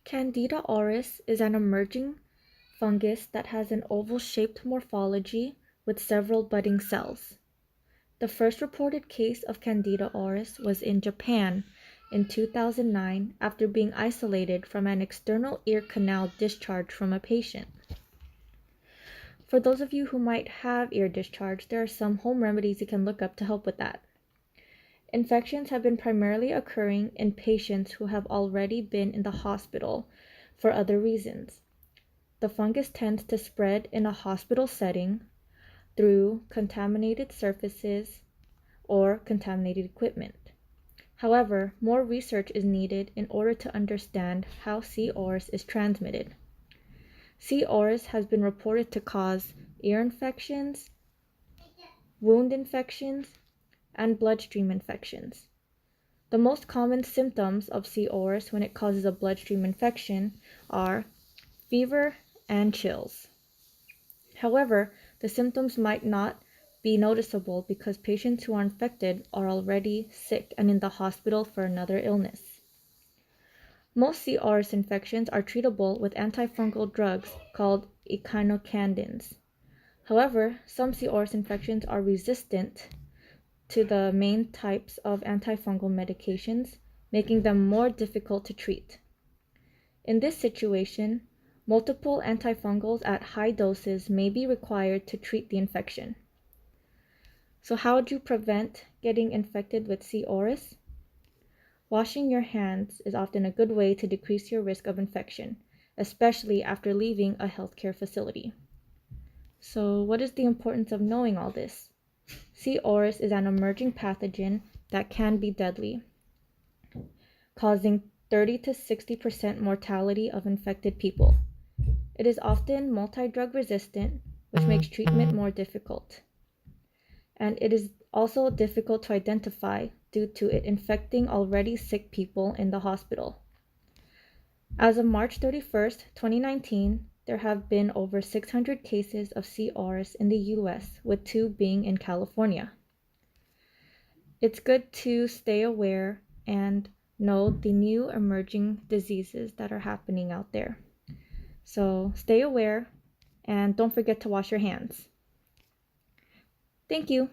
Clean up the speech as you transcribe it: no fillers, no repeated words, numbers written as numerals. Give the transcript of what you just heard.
Candida auris is an emerging fungus that has an oval-shaped morphology with several budding cells. The first reported case of Candida auris was in Japan in 2009 after being isolated from an external ear canal discharge from a patient. For those of you who might have ear discharge, there are some home remedies you can look up to help with that. Infections have been primarily occurring in patients who have already been in the hospital for other reasons. The fungus tends to spread in a hospital setting through contaminated surfaces or contaminated equipment. However, more research is needed in order to understand how C. auris is transmitted. C. auris has been reported to cause ear infections, wound infections, and bloodstream infections. The most common symptoms of C. auris when it causes a bloodstream infection are fever and chills. However, the symptoms might not be noticeable because patients who are infected are already sick and in the hospital for another illness. Most C. auris infections are treatable with antifungal drugs called echinocandins. However, some C. auris infections are resistant to the main types of antifungal medications, making them more difficult to treat. In this situation, multiple antifungals at high doses may be required to treat the infection. So how do you prevent getting infected with C. auris? Washing your hands is often a good way to decrease your risk of infection, especially after leaving a healthcare facility. So what is the importance of knowing all this? C. auris is an emerging pathogen that can be deadly, causing 30 to 60% mortality of infected people. It is often multi-drug resistant, which makes treatment more difficult. And it is also difficult to identify due to it infecting already sick people in the hospital. As of March 31st, 2019, there have been over 600 cases of C. auris in the US, with 2 being in California. It's good to stay aware and know the new emerging diseases that are happening out there. So stay aware and don't forget to wash your hands. Thank you.